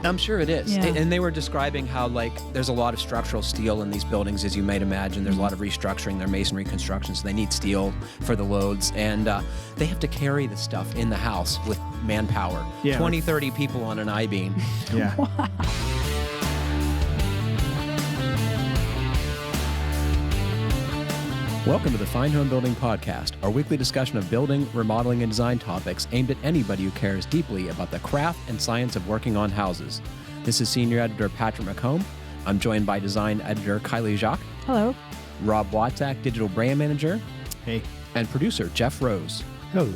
I'm sure it is. Yeah. And they were describing how, like, there's a lot of structural steel in these buildings, as you might imagine. There's a lot of restructuring, their masonry construction, so they need steel for the loads. And they have to carry the stuff in the house with manpower. Yeah. 20, 30 people on an I-beam. Yeah. Welcome to the Fine Home Building Podcast, our weekly discussion of building, remodeling, and design topics aimed at anybody who cares deeply about the craft and science of working on houses. This is Senior Editor Patrick McComb. I'm joined by Design Editor Kiley Jacques. Hello. Rob Watzak, Digital Brand Manager. Hey. And producer Jeff Rose. Hello.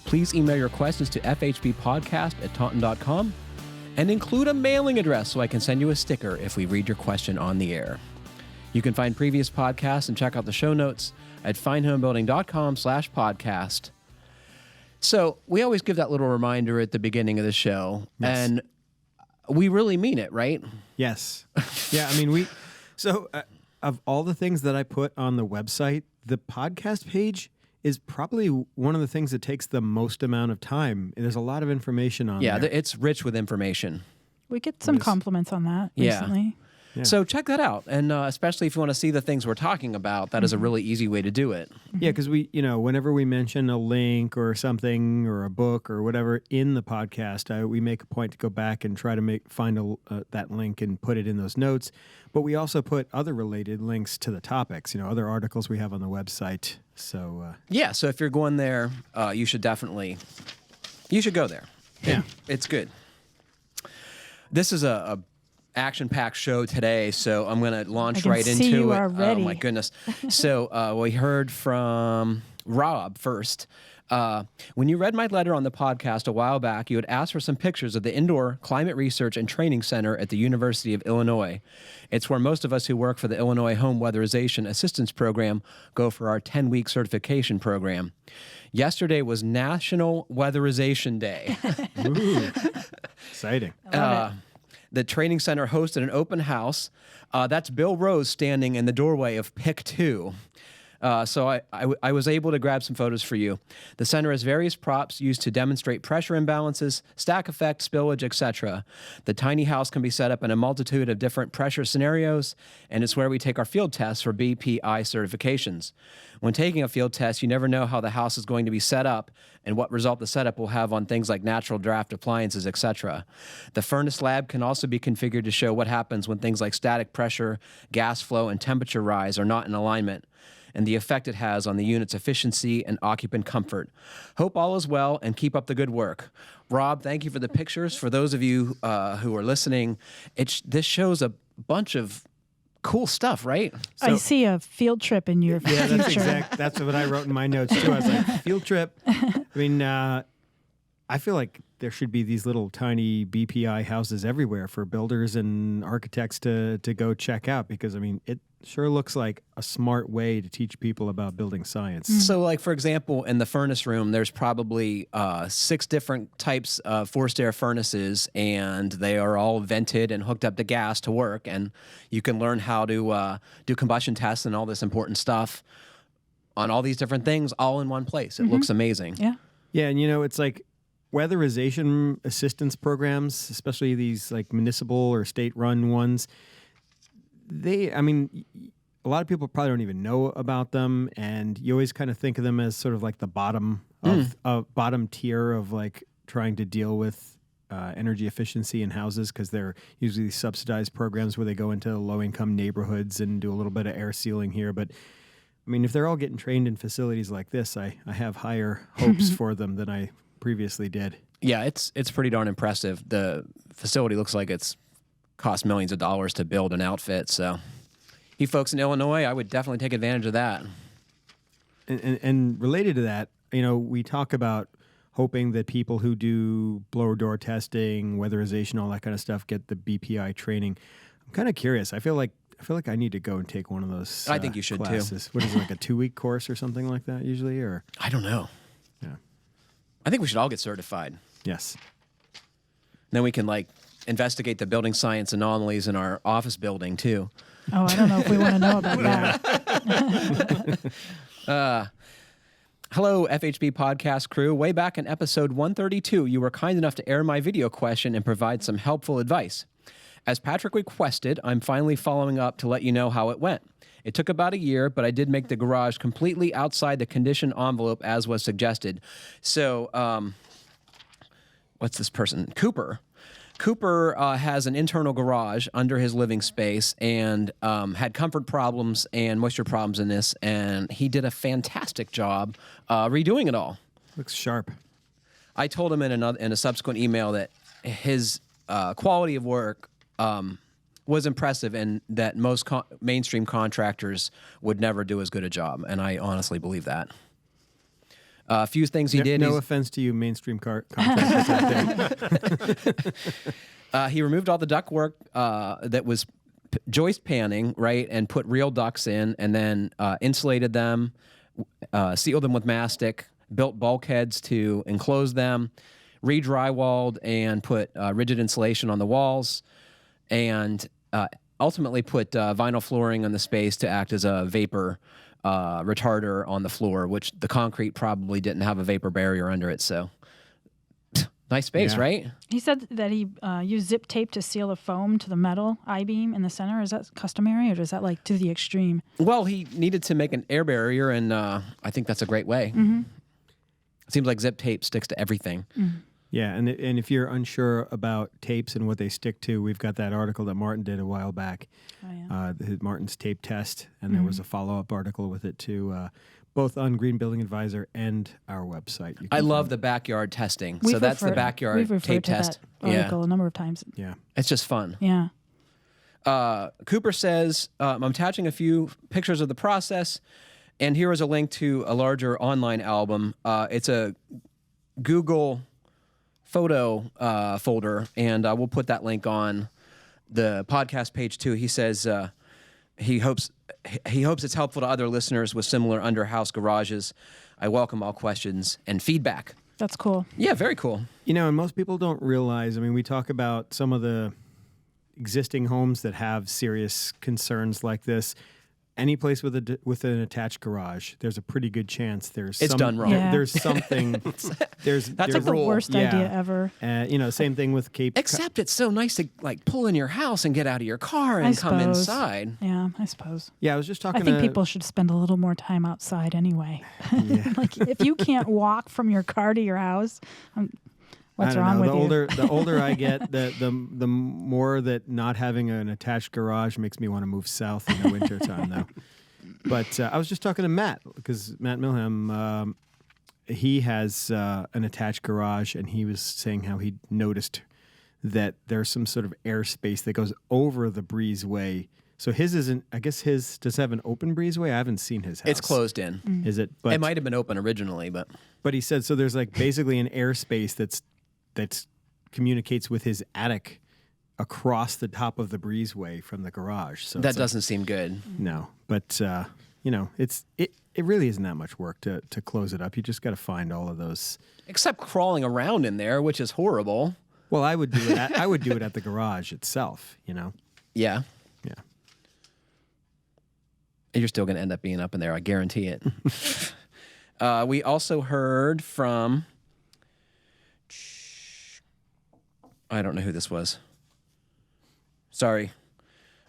Please email your questions to fhbpodcast@taunton.com and include a mailing address so I can send you a sticker if we read your question on the air. You can find previous podcasts and check out the show notes at finehomebuilding.com/podcast. So we always give that little reminder at the beginning of the show, and we really mean it, right? Yes. Yeah, I mean, of all the things that I put on the website, the podcast page is probably one of the things that takes the most amount of time. There's a lot of information on there. Yeah, it's rich with information. We get some compliments on that recently. Yeah. So check that out. And especially if you want to see the things we're talking about, that is a really easy way to do it. Yeah, because whenever we mention a link or something or a book or whatever in the podcast, we make a point to go back and try to find that link and put it in those notes. But we also put other related links to the topics, other articles we have on the website. So so if you're going there, you should go there. Yeah. It's good. This is a action-packed show today, so I'm going to launch right into you it. are ready. Oh my goodness! So we heard from Rob first. When you read my letter on the podcast a while back, you had asked for some pictures of the Indoor Climate Research and Training Center at the University of Illinois. It's where most of us who work for the Illinois Home Weatherization Assistance Program go for our 10-week certification program. Yesterday was National Weatherization Day. Ooh, exciting. The training center hosted an open house. That's Bill Rose standing in the doorway of PIC 2. So I was able to grab some photos for you. The center has various props used to demonstrate pressure imbalances, stack effect, spillage, etc. The tiny house can be set up in a multitude of different pressure scenarios, and it's where we take our field tests for BPI certifications. When taking a field test, you never know how the house is going to be set up and what result the setup will have on things like natural draft appliances, etc. The furnace lab can also be configured to show what happens when things like static pressure, gas flow, and temperature rise are not in alignment, and the effect it has on the unit's efficiency and occupant comfort. Hope all is well and keep up the good work. Rob, thank you for the pictures. For those of you who are listening, this shows a bunch of cool stuff, right? I see a field trip in your Yeah, future. that's what I wrote in my notes too. I was like, field trip. I mean, I feel like there should be these little tiny BPI houses everywhere for builders and architects to go check out, because I mean, it sure looks like a smart way to teach people about building science. So, like, for example, in the furnace room, there's probably 6 different types of forced air furnaces, and they are all vented and hooked up to gas to work, and you can learn how to do combustion tests and all this important stuff on all these different things all in one place. It looks amazing. Yeah. Yeah, and it's like weatherization assistance programs, especially these like municipal or state-run ones, a lot of people probably don't even know about them, and you always kind of think of them as sort of like the bottom tier of like trying to deal with energy efficiency in houses, because they're usually subsidized programs where they go into low-income neighborhoods and do a little bit of air sealing here. But I mean, if they're all getting trained in facilities like this, I have higher hopes for them than I previously did. Yeah, it's pretty darn impressive. The facility looks like it's cost millions of dollars to build and outfit. So, you folks in Illinois, I would definitely take advantage of that. And related to that, we talk about hoping that people who do blower door testing, weatherization, all that kind of stuff, get the BPI training. I'm kind of curious. I feel like I need to go and take one of those. I think you should classes. too. What is it, like a 2-week course or something like that usually, or? I don't know. Yeah. I think we should all get certified. Yes. Then we can investigate the building science anomalies in our office building too. Oh, I don't know if we want to know about that. Hello, FHB podcast crew. Way back in episode 132, you were kind enough to air my video question and provide some helpful advice. As Patrick requested, I'm finally following up to let you know how it went. It took about a year, but I did make the garage completely outside the condition envelope as was suggested. So, what's this person? Cooper. Cooper has an internal garage under his living space and had comfort problems and moisture problems in this, and he did a fantastic job redoing it all. Looks sharp. I told him in a subsequent email that his quality of work was impressive and that most mainstream contractors would never do as good a job, and I honestly believe that. A few things he did. No offense to you, mainstream contractors out there. He removed all the ductwork that was joist panning, right, and put real ducts in, and then insulated them, sealed them with mastic, built bulkheads to enclose them, re-drywalled, and put rigid insulation on the walls, and ultimately put vinyl flooring on the space to act as a vapor retarder on the floor, which the concrete probably didn't have a vapor barrier under it. So nice space, right? He said that he used zip tape to seal the foam to the metal I-beam in the center. Is that customary, or is that like to the extreme? Well, he needed to make an air barrier, and I think that's a great way. Mm-hmm. It seems like zip tape sticks to everything. Mm-hmm. Yeah, and if you're unsure about tapes and what they stick to, we've got that article that Martin did a while back, Martin's tape test, and there was a follow-up article with it too, both on Green Building Advisor and our website. I love the backyard testing. So that's the backyard tape test. That article a number of times. Yeah, it's just fun. Yeah. Cooper says, I'm attaching a few pictures of the process, and here is a link to a larger online album. It's a Google photo folder, and we'll put that link on the podcast page too. He says he hopes it's helpful to other listeners with similar under-house garages. I welcome all questions and feedback. That's cool. Yeah, very cool. You know, and most people don't realize, I mean, we talk about some of the existing homes that have serious concerns like this. Any place with an attached garage, there's a pretty good chance it's done wrong. There's something. That's the worst idea ever. Same thing with Cape. Except it's so nice to like pull in your house and get out of your car and come inside. Yeah, I suppose. Yeah, I was just talking. I think people should spend a little more time outside anyway. Yeah. Like if you can't walk from your car to your house. What's wrong with you? The older I get, the more that not having an attached garage makes me want to move south in the wintertime, though. But I was just talking to Matt, because Matt Milham, he has an attached garage, and he was saying how he noticed that there's some sort of airspace that goes over the breezeway. So his isn't, I guess his, does it have an open breezeway? I haven't seen his house. It's closed in. Mm. Is it? It might have been open originally, but he said, so there's like basically an airspace that communicates with his attic across the top of the breezeway from the garage. So that doesn't seem good. No, but it really isn't that much work to close it up. You just got to find all of those. Except crawling around in there, which is horrible. Well, I would do it. I would do it at the garage itself. Yeah. Yeah. You're still going to end up being up in there. I guarantee it. We also heard from. I don't know who this was. Sorry.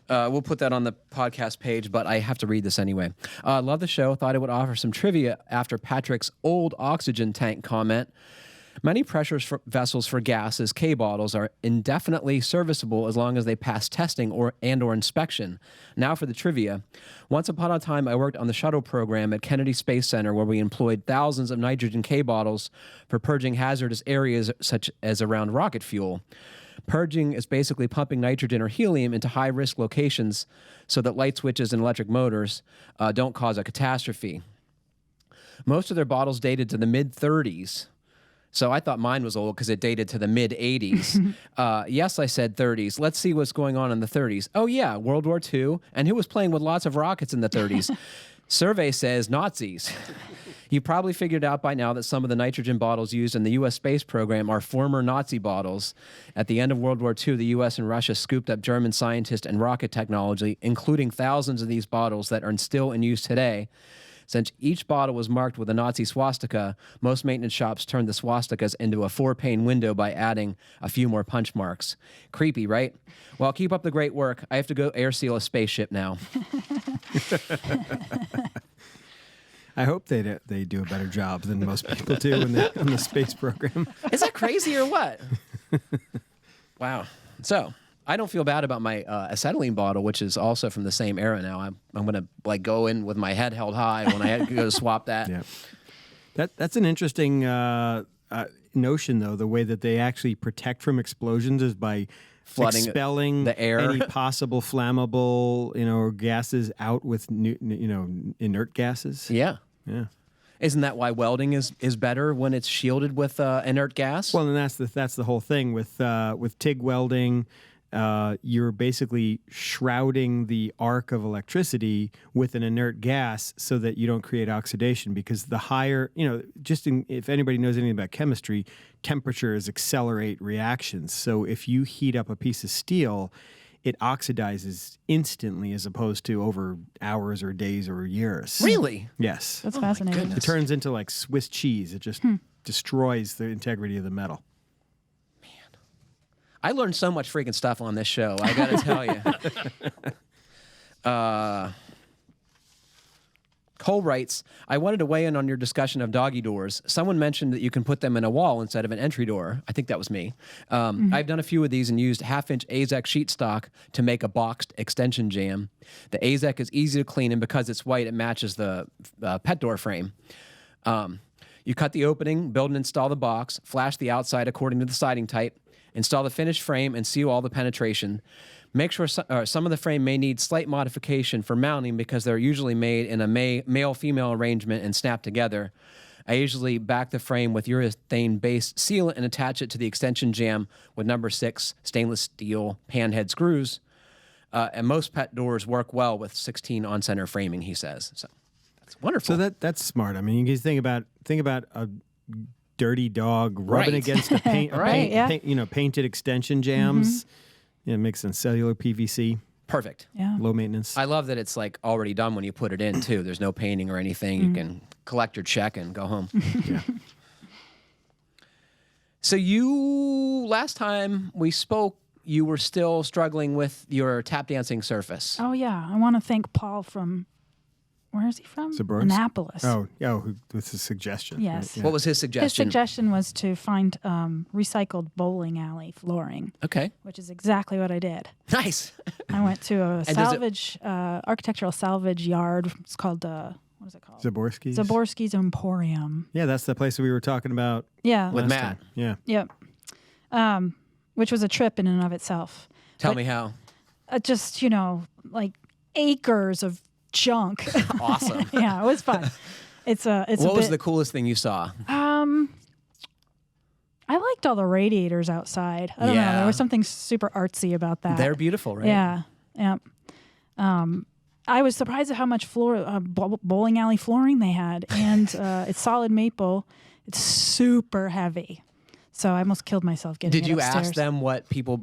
We'll put that on the podcast page, but I have to read this anyway. Love the show. Thought I would offer some trivia after Patrick's old oxygen tank comment. Many pressure vessels for gases, K bottles, are indefinitely serviceable as long as they pass testing or inspection. Now for the trivia. Once upon a time, I worked on the shuttle program at Kennedy Space Center, where we employed thousands of nitrogen K bottles for purging hazardous areas such as around rocket fuel. Purging is basically pumping nitrogen or helium into high-risk locations so that light switches and electric motors don't cause a catastrophe. Most of their bottles dated to the mid-30s. So I thought mine was old because it dated to the mid-'80s. Yes, I said 30s. Let's see what's going on in the 30s. Oh, yeah, World War II. And who was playing with lots of rockets in the 30s? Survey says Nazis. You probably figured out by now that some of the nitrogen bottles used in the U.S. space program are former Nazi bottles. At the end of World War II, the U.S. and Russia scooped up German scientists and rocket technology, including thousands of these bottles that are still in use today. Since each bottle was marked with a Nazi swastika, most maintenance shops turned the swastikas into a 4-pane window by adding a few more punch marks. Creepy, right? Well, keep up the great work. I have to go air seal a spaceship now. I hope they do a better job than most people do in the space program. Is that crazy or what? Wow. So I don't feel bad about my acetylene bottle, which is also from the same era now. I'm going to like go in with my head held high when I had to go to swap that. Yeah. That's an interesting notion, though. The way that they actually protect from explosions is by Flooding expelling the air. any possible flammable, gases out with inert gases. Yeah. Yeah. Isn't that why welding is better when it's shielded with inert gas? Well, and that's the whole thing with TIG welding. You're basically shrouding the arc of electricity with an inert gas so that you don't create oxidation, because the higher, if anybody knows anything about chemistry, temperatures accelerate reactions. So if you heat up a piece of steel, it oxidizes instantly as opposed to over hours or days or years. Really? Yes. That's fascinating. It turns into like Swiss cheese. It just destroys the integrity of the metal. I learned so much freaking stuff on this show, I got to tell you. Cole writes, I wanted to weigh in on your discussion of doggy doors. Someone mentioned that you can put them in a wall instead of an entry door. I think that was me. I've done a few of these and used 1/2-inch AZEK sheet stock to make a boxed extension jamb. The AZEK is easy to clean, and because it's white, it matches the pet door frame. You cut the opening, build and install the box, flash the outside according to the siding type, install the finished frame, and seal all the penetration. Make sure some of the frame may need slight modification for mounting because they're usually made in a male-female arrangement and snapped together. I usually back the frame with urethane-based sealant and attach it to the extension jamb with number 6 stainless steel panhead screws. And most pet doors work well with 16 on-center framing, he says. So that's wonderful. So that's smart. I mean, you can think about a dirty dog rubbing against a painted extension jambs. It makes in cellular PVC. Perfect. Yeah. Low maintenance. I love that it's like already done when you put it in too. There's no painting or anything. You can collect your check and go home. Yeah. So last time we spoke, you were still struggling with your tap dancing surface. Oh, yeah. I want to thank Paul from, where is he from? Zaborsk? Annapolis. With his suggestion. Yes. Yeah. What was his suggestion? His suggestion was to find recycled bowling alley flooring. Okay. Which is exactly what I did. Nice. I went to a architectural salvage yard. It's called, what is it called? Zaborski's? Zaborski's Emporium. Yeah, that's the place that we were talking about. Yeah. With last Matt. time. Yeah. Yep. Which was a trip in and of itself. Tell me how. Just, like acres of junk. Awesome. Yeah, it was fun. What was the coolest thing you saw? I liked all the radiators outside. I don't know. There was something super artsy about that. They're beautiful, right? Yeah. Yeah. I was surprised at how much bowling alley flooring they had, and it's solid maple. It's super heavy, so I almost killed myself getting it upstairs. Did you ask them what people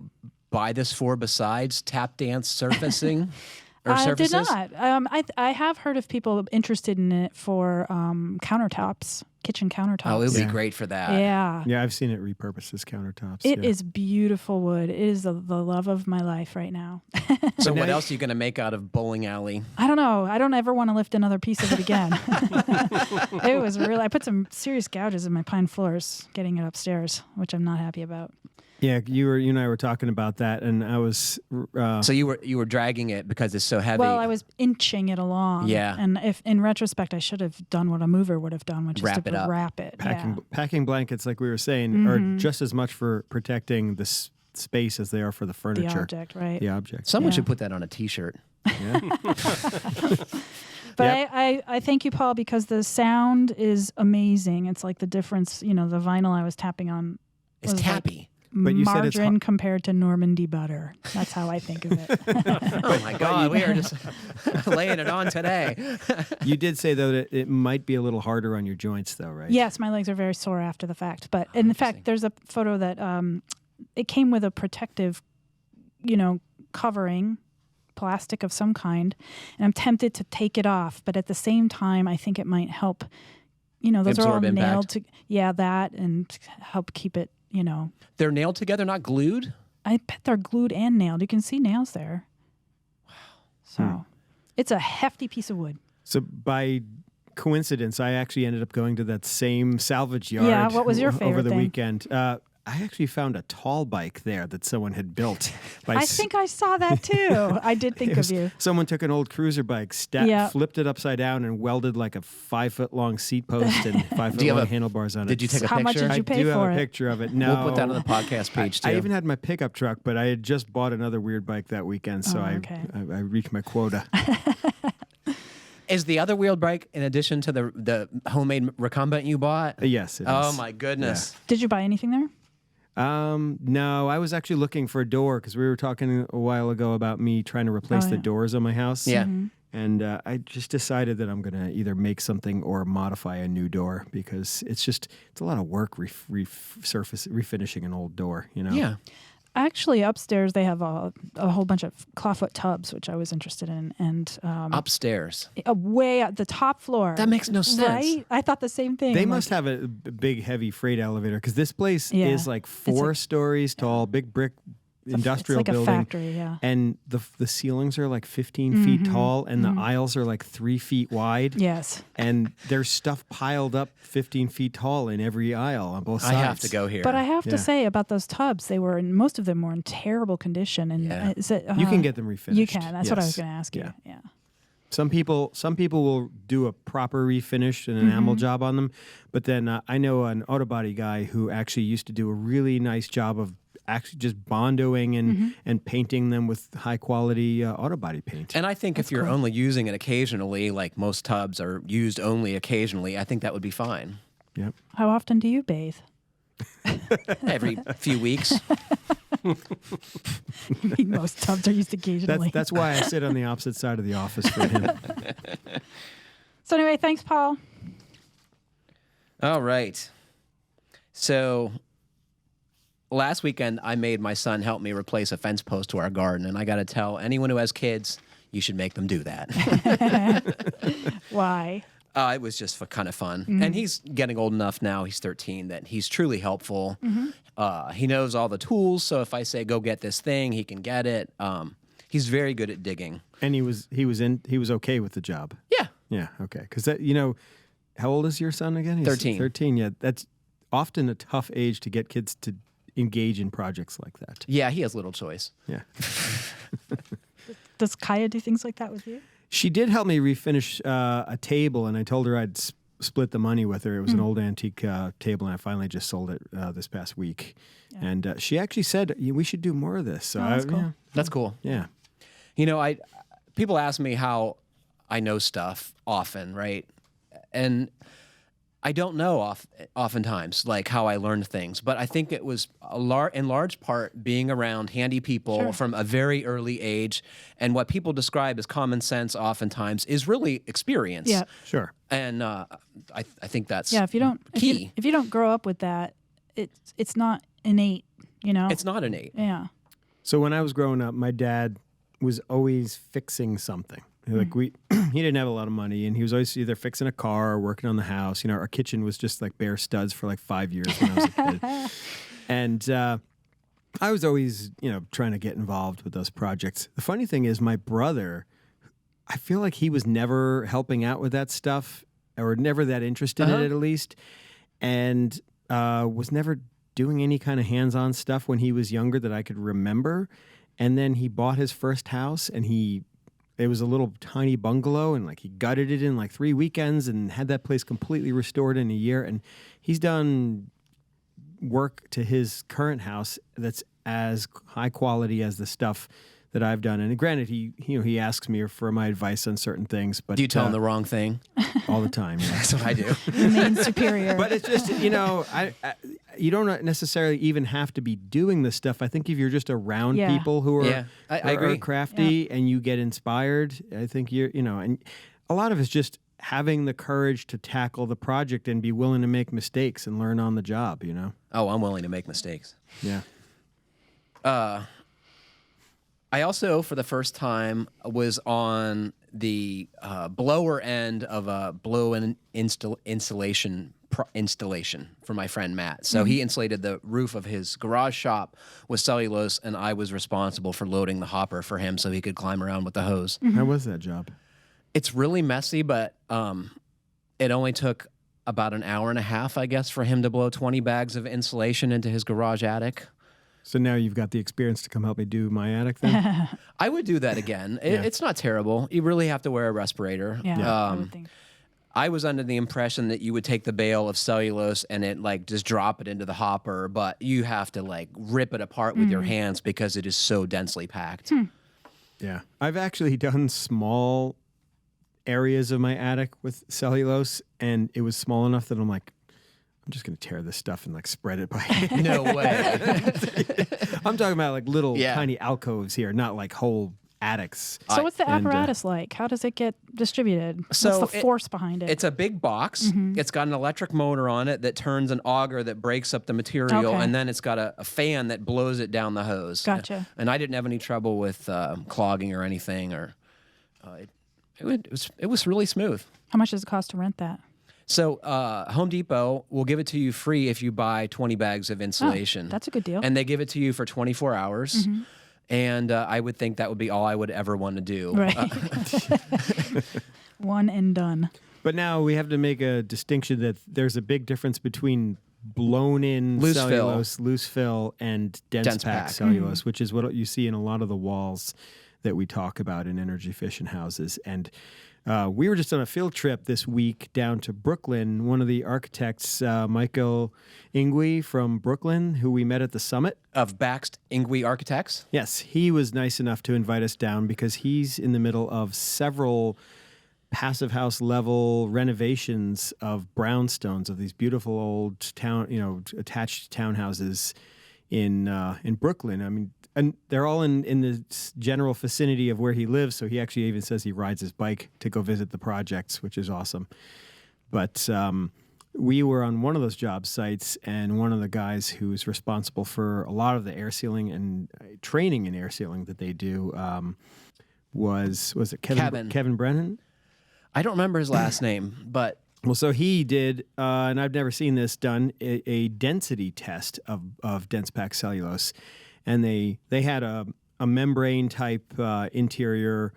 buy this for besides tap dance surfacing? I did not. I have heard of people interested in it for countertops, kitchen countertops. Oh, it would be great for that. Yeah. Yeah, I've seen it repurposed as countertops. It is beautiful wood. It is the love of my life right now. So what else are you going to make out of bowling alley? I don't know. I don't ever want to lift another piece of it again. It was really, I put some serious gouges in my pine floors getting it upstairs, which I'm not happy about. Yeah, you and I were talking about that, and I was. So you were dragging it because it's so heavy. Well, I was inching it along. Yeah. And if in retrospect, I should have done what a mover would have done, which is to wrap it. Packing blankets, like we were saying, are just as much for protecting the space as they are for the furniture. The object, right? The object. Someone should put that on a T-shirt. Yeah. But I thank you, Paul, because the sound is amazing. It's like the difference. The vinyl I was tapping on It's tappy. But you said it's margarine compared to Normandy butter. That's how I think of it. Oh my God, we are just laying it on today. You did say, though, that it might be a little harder on your joints, though, right? Yes, my legs are very sore after the fact. But in fact, there's a photo that it came with a protective, covering, plastic of some kind, and I'm tempted to take it off. But at the same time, I think it might help. Those are all Absorb nailed impact. to. Yeah, that and help keep it. They're nailed together, not glued? I bet they're glued and nailed. You can see nails there. Wow. So it's a hefty piece of wood. So by coincidence, I actually ended up going to that same salvage yard. Yeah, what was your over favorite the thing? weekend? I actually found a tall bike there that someone had built. I think I saw that too. I did think of you. Someone took an old cruiser bike, Yeah. flipped it upside down, and welded like a 5-foot-long seat post and 5-foot-long handlebars on it. Did you take a How picture? much did you pay I do for have it? a picture of it. No, We'll put that on the podcast page too. I even had my pickup truck, but I had just bought another weird bike that weekend, so okay. I reached my quota. Is the other wheeled bike in addition to the homemade recumbent you bought? Yes, it is. Oh my goodness. Did you buy anything there? No, I was actually looking for a door because we were talking a while ago about me trying to replace the doors on my house. Yeah. And I just decided that I'm going to either make something or modify a new door because it's a lot of work refinishing an old door, Yeah. Actually, upstairs they have a whole bunch of Clawfoot Tubs, which I was interested in, and Upstairs. way at the top floor. That makes no sense. Right? I thought the same thing. They I'm must have a big, heavy freight elevator because this place Yeah. is like 4 stories tall, big brick industrial it's like building. a factory, yeah. And the ceilings are like 15 feet tall, and the aisles are like 3 feet wide. Yes. And there's stuff piled up 15 feet tall in every aisle on both sides. I have to go here. But I have Yeah. to say about those tubs, most of them were in terrible condition. And Yeah. is it, You can get them refinished. You can. That's what I was Yes. going to ask you. Yeah. Yeah. Some people will do a proper refinish and enamel job on them, but then I know an auto body guy who actually used to do a really nice job of actually just bondoing and painting them with high quality auto body paint. And I think if you're only using it occasionally, like most tubs are used only occasionally, I think that would be fine. Yep. How often do you bathe? Every few weeks. Most tubs are used occasionally. That's why I sit on the opposite side of the office for him. So anyway, thanks, Paul. All right. So last weekend, I made my son help me replace a fence post to our garden. And I got to tell anyone who has kids, you should make them do that. Why? It was just kind of fun. And he's getting old enough now, he's 13, that he's truly helpful. He knows all the tools. So if I say, go get this thing, he can get it. He's very good at digging. And he was okay with the job. Yeah. Yeah, okay. Because how old is your son again? He's 13. 13, yeah. That's often a tough age to get kids to engage in projects like that. Yeah, he has little choice. Yeah. Does Kaya do things like that with you? She did help me refinish a table, and I told her I'd split the money with her. It was an old antique table, and I finally just sold it this past week. Yeah. And she actually said, we should do more of this. So that's cool. That's cool. Yeah. People ask me how I know stuff often, right? And I don't know oftentimes, like how I learned things, but I think it was in large part being around handy people from a very early age, and what people describe as common sense oftentimes is really experience. Yeah. Sure. And I think that's If you don't key. If you don't grow up with that, it's not innate. It's not innate. Yeah. So when I was growing up, my dad was always fixing something. Like he didn't have a lot of money, and he was always either fixing a car or working on the house. Our kitchen was just like bare studs for like 5 years when I was a kid. And I was always, trying to get involved with those projects. The funny thing is my brother, I feel like he was never helping out with that stuff or never that interested in it at least, and was never doing any kind of hands-on stuff when he was younger that I could remember. And then he bought his first house, and it was a little tiny bungalow, and like he gutted it in like 3 weekends and had that place completely restored in a year. And he's done work to his current house that's as high quality as the stuff that I've done. And granted, he asks me for my advice on certain things, but Do you tell him the wrong thing? all the time. Yeah. That's what I do. Remain superior. But it's just, you don't necessarily even have to be doing this stuff. I think if you're just around Yeah. people who are, I are agree. crafty and you get inspired, I think and a lot of it's just having the courage to tackle the project and be willing to make mistakes and learn on the job, Oh, I'm willing to make mistakes. Yeah. I also, for the first time, was on the blower end of a blow-in installation for my friend Matt. So he insulated the roof of his garage shop with cellulose, and I was responsible for loading the hopper for him so he could climb around with the hose. How was that job? It's really messy, but it only took about an hour and a half, I guess, for him to blow 20 bags of insulation into his garage attic. So now you've got the experience to come help me do my attic then? I would do that again. It's not terrible. You really have to wear a respirator. I would think. I was under the impression that you would take the bale of cellulose and it like just drop it into the hopper, but you have to like rip it apart with your hands because it is so densely packed. Yeah. I've actually done small areas of my attic with cellulose, and it was small enough that I'm like, I'm just going to tear this stuff and like spread it by hand. No way. I'm talking about like little tiny alcoves here, not like whole attics. So what's the apparatus like? How does it get distributed? So what's the force behind it? It's a big box. It's got an electric motor on it that turns an auger that breaks up the material, and then it's got a fan that blows it down the hose. Gotcha. And I didn't have any trouble with clogging or anything, or it was really smooth. How much does it cost to rent that? So Home Depot will give it to you free if you buy 20 bags of insulation. Oh, that's a good deal. And they give it to you for 24 hours. And I would think that would be all I would ever want to do. Right. One and done. But now we have to make a distinction that there's a big difference between blown-in Loose cellulose, loose fill, and dense pack cellulose, which is what you see in a lot of the walls that we talk about in energy-efficient houses. And we were just on a field trip this week down to Brooklyn. One of the architects, Michael Ingui from Brooklyn, who we met at the summit. Of Baxt Ingui Architects? Yes, he was nice enough to invite us down because he's in the middle of several passive house level renovations of brownstones, of these beautiful old attached townhouses in Brooklyn. I mean, and they're all in the general vicinity of where he lives, so he actually even says he rides his bike to go visit the projects, which is awesome. But we were on one of those job sites, and one of the guys who's responsible for a lot of the air sealing and training in air sealing that they do was it Kevin Brennan? I don't remember his last name, but... Well, so he did, and I've never seen this done, a density test of dense pack cellulose. And they had a membrane type interior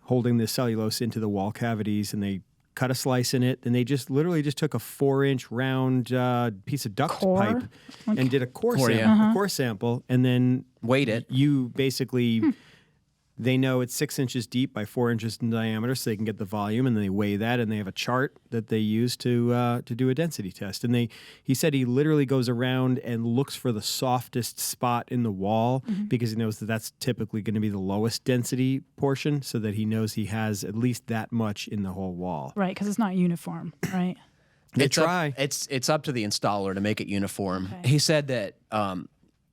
holding the cellulose into the wall cavities, and they cut a slice in it, and they just literally took a 4-inch round piece of duct pipe and did a core sample, and then weighed it. You basically... They know it's 6 inches deep by 4 inches in diameter, so they can get the volume, and they weigh that, and they have a chart that they use to do a density test. And he said he literally goes around and looks for the softest spot in the wall because he knows that that's typically going to be the lowest density portion, so that he knows he has at least that much in the whole wall. Right, because it's not uniform, right? It's up to the installer to make it uniform. Okay. He said that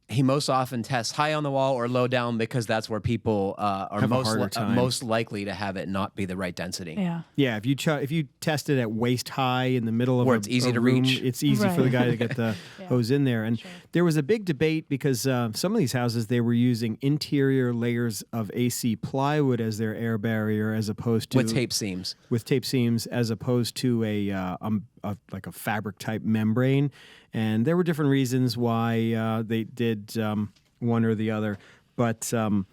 he most often tests high on the wall or low down because that's where people are most likely to have it not be the right density. Yeah. If you test it at waist high in the middle of where it's easy to room, reach, it's easy for the guy to get the hose in there. And there was a big debate because some of these houses, they were using interior layers of AC plywood as their air barrier, as opposed to with tape seams, as opposed to like a fabric type membrane. And there were different reasons why they did one or the other. But so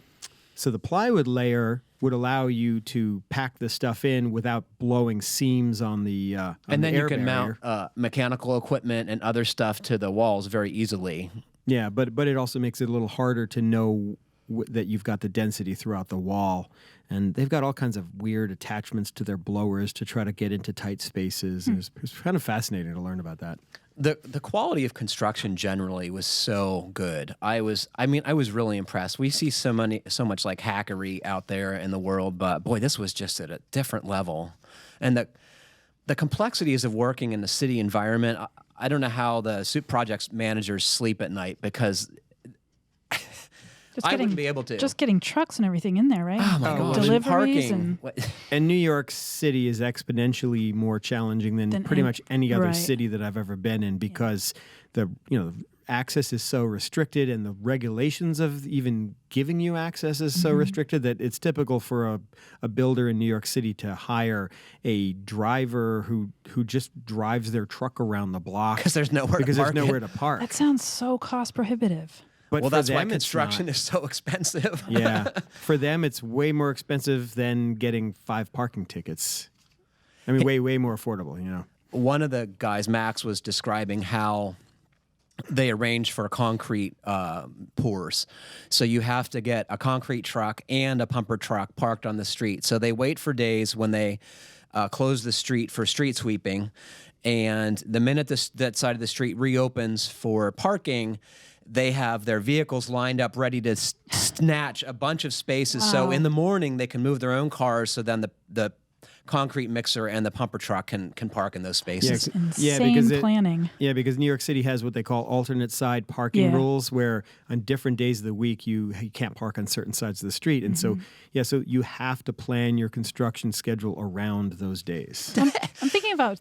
the plywood layer would allow you to pack the stuff in without blowing seams on the and then the you can barrier. mount mechanical equipment and other stuff to the walls very easily. Yeah, but it also makes it a little harder to know that you've got the density throughout the wall. And they've got all kinds of weird attachments to their blowers to try to get into tight spaces. It's kind of fascinating to learn about that. The quality of construction generally was so good. I was really impressed. We see so much like hackery out there in the world, but boy, this was just at a different level. And the complexities of working in the city environment, I don't know how the projects managers sleep at night because I wouldn't be able to. Just getting trucks and everything in there, right? Oh my God. Deliveries and New York City is exponentially more challenging than pretty much any other city that I've ever been in because the access is so restricted and the regulations of even giving you access is so restricted that it's typical for a builder in New York City to hire a driver who just drives their truck around the block Because there's nowhere to park. That sounds so cost prohibitive. But Well, for that's why them, it's construction not. is so expensive. Yeah. For them, it's way more expensive than getting 5 parking tickets. I mean, way more affordable, you know. One of the guys, Max, was describing how they arrange for concrete pours. So you have to get a concrete truck and a pumper truck parked on the street. So they wait for days when they close the street for street sweeping. And the minute that side of the street reopens for parking, they have their vehicles lined up ready to snatch a bunch of spaces. Wow. So in the morning, they can move their own cars. So then the concrete mixer and the pumper truck can park in those spaces. Insane planning. Because New York City has what they call alternate side parking rules, where on different days of the week you can't park on certain sides of the street, and so you have to plan your construction schedule around those days. I'm thinking about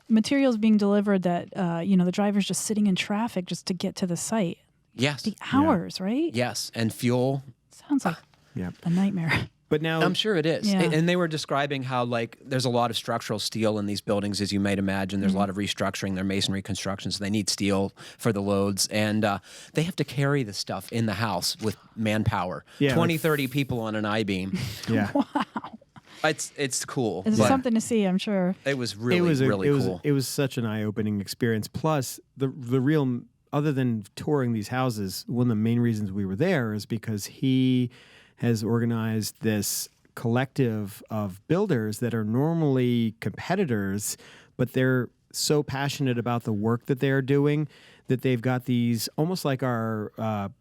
materials being delivered that the driver's just sitting in traffic just to get to the site. Yes. The hours, right? Yes, and fuel. Sounds like a nightmare. But now I'm sure it is. Yeah. And they were describing how, like, there's a lot of structural steel in these buildings, as you might imagine. There's a lot of restructuring. Their masonry construction, so they need steel for the loads. And they have to carry the stuff in the house with manpower. 20, 30 people on an I-beam. Yeah. Wow. It's cool. It's but something to see, I'm sure. It was really cool. It was such an eye-opening experience. Plus, the real, other than touring these houses, one of the main reasons we were there is because he has organized this collective of builders that are normally competitors, but they're so passionate about the work that they're doing that they've got these almost like our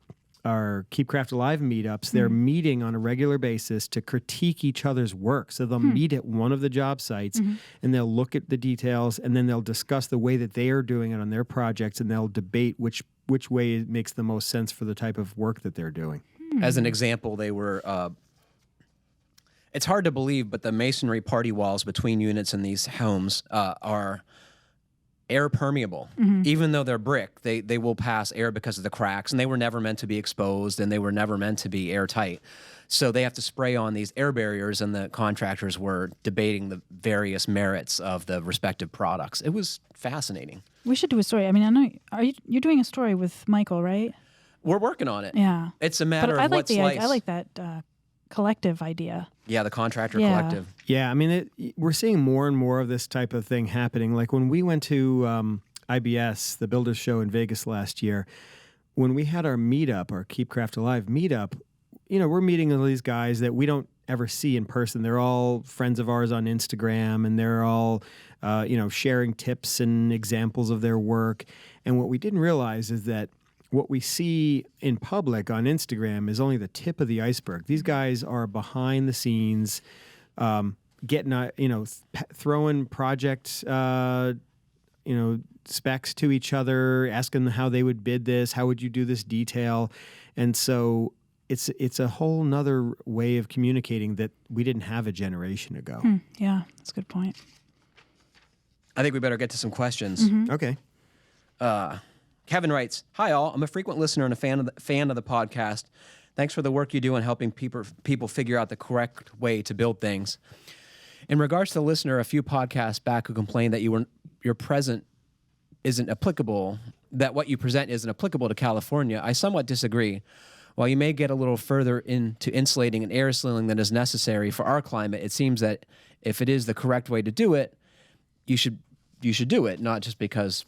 Keep Craft Alive meetups. They're meeting on a regular basis to critique each other's work. So they'll meet at one of the job sites and they'll look at the details, and then they'll discuss the way that they are doing it on their projects, and they'll debate which way it makes the most sense for the type of work that they're doing. As an example, they were, it's hard to believe, but the masonry party walls between units in these homes are air permeable. Even though they're brick, they will pass air because of the cracks, and they were never meant to be exposed, and they were never meant to be airtight. So they have to spray on these air barriers, and the contractors were debating the various merits of the respective products. It was fascinating. We should do a story. I mean, I know you're doing a story with Michael, right? We're working on it. Yeah. It's a matter of what slice. I like that collective idea. Yeah, the Contractor Collective. Yeah, I mean, we're seeing more and more of this type of thing happening. Like when we went to IBS, the Builders Show in Vegas last year, when we had our meetup, our Keep Craft Alive meetup, we're meeting all these guys that we don't ever see in person. They're all friends of ours on Instagram, and they're all, sharing tips and examples of their work. And what we didn't realize is that what we see in public on Instagram is only the tip of the iceberg. These guys are behind the scenes, getting, throwing project, specs to each other, asking how they would bid this, how would you do this detail, and so it's a whole nother way of communicating that we didn't have a generation ago. Yeah, that's a good point. I think we better get to some questions. Okay. Kevin writes, "Hi all, I'm a frequent listener and a fan of the podcast. Thanks for the work you do in helping people figure out the correct way to build things. In regards to the listener a few podcasts back who complained that your present isn't applicable, that what you present isn't applicable to California, I somewhat disagree. While you may get a little further into insulating and air sealing than is necessary for our climate, it seems that if it is the correct way to do it, you should do it, not just because."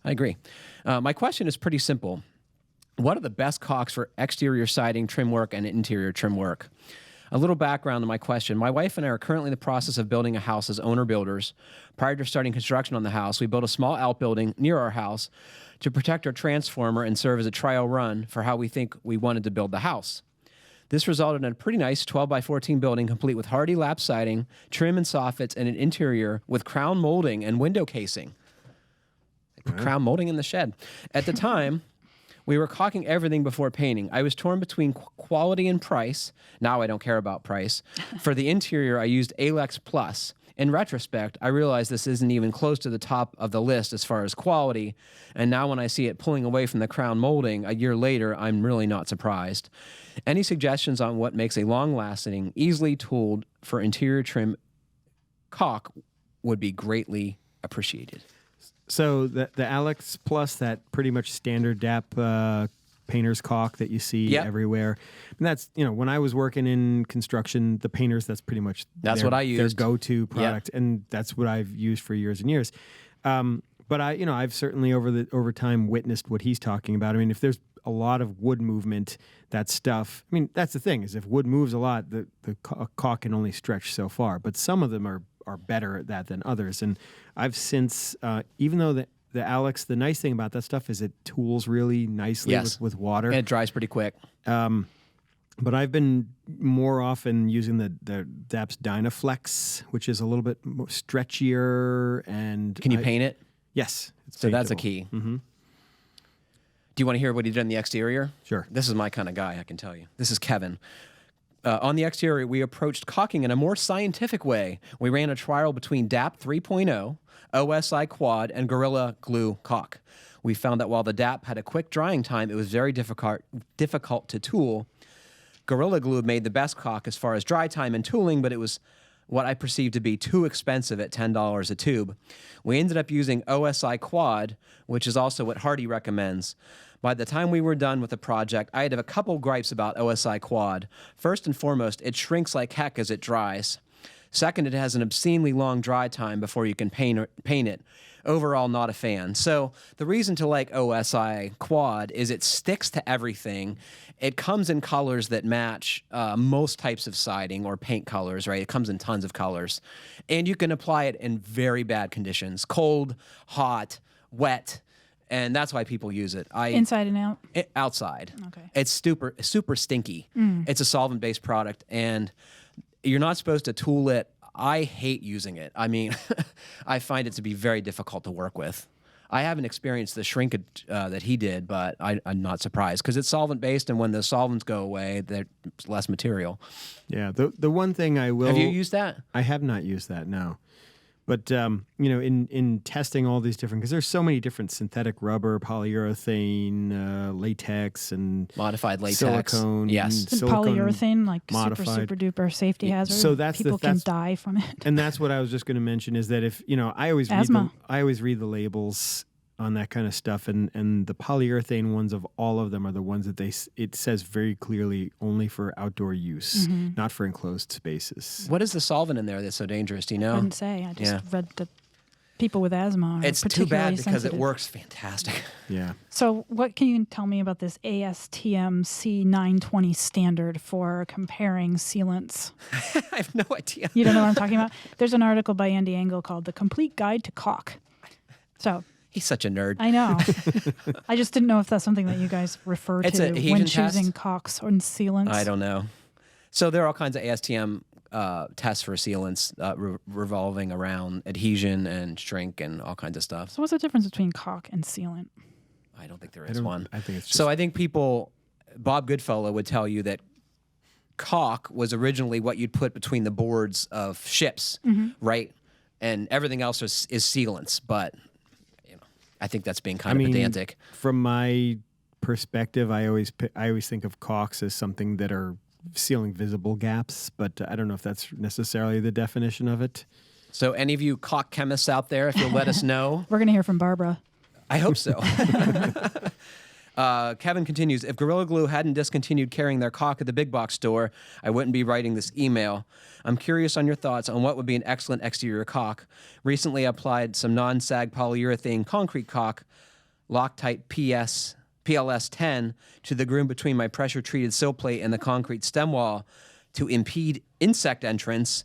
I agree. My question is pretty simple. What are the best caulks for exterior siding, trim work, and interior trim work? A little background on my question. My wife and I are currently in the process of building a house as owner-builders. Prior to starting construction on the house, we built a small outbuilding near our house to protect our transformer and serve as a trial run for how we think we wanted to build the house. This resulted in a pretty nice 12 by 14 building complete with hardy lap siding, trim and soffits, and an interior with crown molding and window casing. Put crown molding in the shed. At the time, we were caulking everything before painting. I was torn between quality and price. Now I don't care about price. For the interior, I used Alex Plus, In retrospect, I realize this isn't even close to the top of the list as far as quality, and now when I see it pulling away from the crown molding a year later, I'm really not surprised. Any suggestions on what makes a long-lasting, easily tooled for interior trim caulk would be greatly appreciated. So the Alex Plus, that pretty much standard DAP painter's caulk that you see everywhere. And that's, when I was working in construction, the painters, that's pretty much what I used. Their go-to product, and that's what I've used for years and years. But I've certainly over time witnessed what he's talking about. I mean, if there's a lot of wood movement, that stuff. I mean, that's the thing, is if wood moves a lot, the caulk can only stretch so far. But some of them are better at that than others. And I've since, even though the Alex, the nice thing about that stuff is it tools really nicely with water. And it dries pretty quick. But I've been more often using the DAP's Dynaflex, which is a little bit more stretchier. And can you paint it? Yes. So that's a key. Mm-hmm. Do you want to hear what he did on the exterior? Sure. This is my kind of guy, I can tell you. This is Kevin. On the exterior, we approached caulking in a more scientific way. We ran a trial between DAP 3.0, OSI Quad, and Gorilla Glue caulk. We found that while the DAP had a quick drying time, it was very difficult to tool. Gorilla Glue made the best caulk as far as dry time and tooling, but it was what I perceived to be too expensive at $10 a tube. We ended up using OSI Quad, which is also what Hardy recommends. By the time we were done with the project, I had a couple gripes about OSI Quad. First and foremost, it shrinks like heck as it dries. Second, it has an obscenely long dry time before you can paint it. Overall, not a fan. So the reason to like OSI Quad is it sticks to everything. It comes in colors that match most types of siding or paint colors, right? It comes in tons of colors. And you can apply it in very bad conditions, cold, hot, wet. And that's why people use it. Inside and out? Outside. Okay. It's super stinky. It's a solvent-based product, and you're not supposed to tool it. I hate using it. I mean, I find it to be very difficult to work with. I haven't experienced the shrinkage that he did, but I'm not surprised because it's solvent-based, and when the solvents go away, there's less material. Yeah, the one thing I will... Have you used that? I have not used that, no. But, in testing all these different, because there's so many different synthetic rubber, polyurethane, latex, and modified latex. Silicone. Yes. Polyurethane, like modified. super duper safety hazard. So people can die from it. And that's what I was just going to mention is that if, I always read the labels on that kind of stuff, and the polyurethane ones of all of them are the ones that it says very clearly only for outdoor use, not for enclosed spaces. What is the solvent in there that's so dangerous? Do you know? I couldn't say. I just read that people with asthma are it's too bad because sensitive. it works fantastic. Yeah. So what can you tell me about this ASTM C920 standard for comparing sealants? I have no idea. You don't know what I'm talking about? There's an article by Andy Engel called The Complete Guide to Caulk. So... He's such a nerd. I know. I just didn't know if that's something that you guys refer to when choosing caulks or sealants. I don't know. So there are all kinds of ASTM tests for sealants revolving around adhesion and shrink and all kinds of stuff. So what's the difference between caulk and sealant? I don't think there is one. I think it's just... So I think Bob Goodfellow would tell you that caulk was originally what you'd put between the boards of ships, right? And everything else is sealants, but... I think that's being kind of pedantic. From my perspective, I always think of caulks as something that are sealing visible gaps, but I don't know if that's necessarily the definition of it. So any of you caulk chemists out there, if you'll let us know. We're going to hear from Barbara. I hope so. Kevin continues, if Gorilla Glue hadn't discontinued carrying their caulk at the big box store, I wouldn't be writing this email. I'm curious on your thoughts on what would be an excellent exterior caulk. Recently, I applied some non-sag polyurethane concrete caulk, Loctite PLS 10, to the groove between my pressure-treated sill plate and the concrete stem wall to impede insect entrance.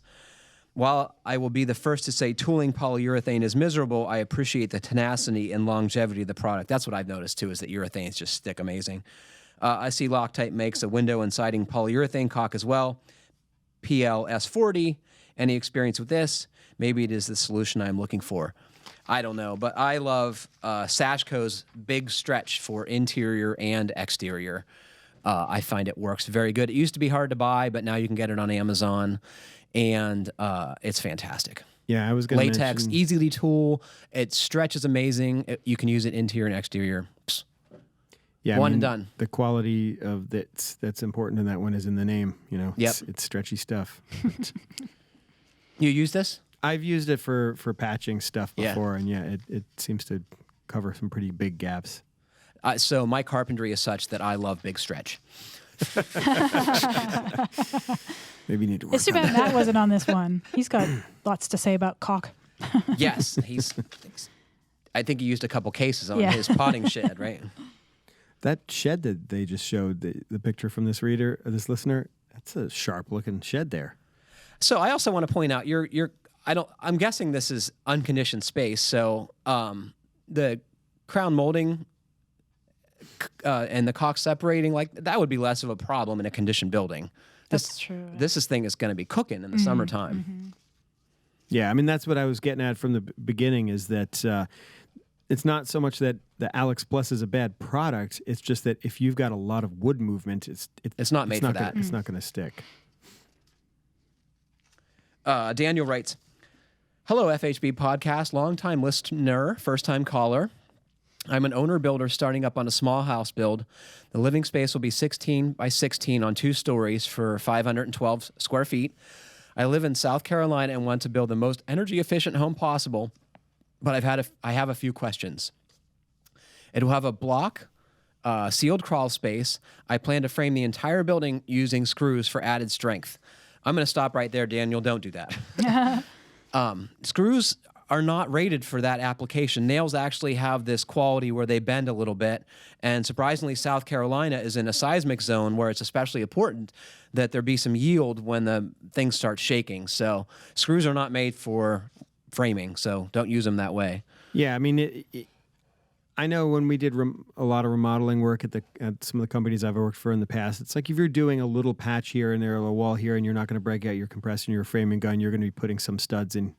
While I will be the first to say tooling polyurethane is miserable, I appreciate the tenacity and longevity of the product. That's what I've noticed, too, is that urethanes just stick amazing. I see Loctite makes a window and siding polyurethane caulk as well, PLS40. Any experience with this? Maybe it is the solution I'm looking for. I don't know, but I love Sashco's Big Stretch for interior and exterior. I find it works very good. It used to be hard to buy, but now you can get it on Amazon. And it's fantastic. Yeah, I was going to Latex, mention... easily tool. It stretches amazing. You can use it interior and exterior. Psst. Yeah, One and done. The quality of that's important in that one is in the name. You know, Yep. It's stretchy stuff. You use this? I've used it for patching stuff Yeah. before, and it seems to cover some pretty big gaps. So my carpentry is such that I love big stretch. Maybe you need to work It's too on bad Matt wasn't on this one. He's got lots to say about Caulk. Yes, I think he used a couple cases on Yeah. his potting shed, right? that shed that they just showed, the picture from this reader, or this listener. That's a sharp looking shed there. So I also want to point out I'm guessing this is unconditioned space. So the crown molding and the caulk separating, like that would be less of a problem in a conditioned building. That's true. This thing is going to be cooking in the summertime. Mm-hmm. Yeah, I mean, that's what I was getting at from the beginning, is that it's not so much that the Alex Plus is a bad product. It's just that if you've got a lot of wood movement, it's not made for that. It's not going to stick. Daniel writes, "Hello, FHB podcast, long-time listener, first-time caller. I'm an owner-builder starting up on a small house build. The living space will be 16 by 16 on 2 stories for 512 square feet. I live in South Carolina and want to build the most energy-efficient home possible, but I have a few questions. It will have a block, sealed crawl space. I plan to frame the entire building using screws for added strength." I'm going to stop right there, Daniel. Don't do that. Screws are not rated for that application. Nails actually have this quality where they bend a little bit. And surprisingly, South Carolina is in a seismic zone where it's especially important that there be some yield when the things start shaking. So screws are not made for framing, so don't use them that way. Yeah, I mean, I know when we did a lot of remodeling work at some of the companies I've worked for in the past, it's like if you're doing a little patch here and there, a wall here, and you're not going to break out your compressor and your framing gun, you're going to be putting some studs in,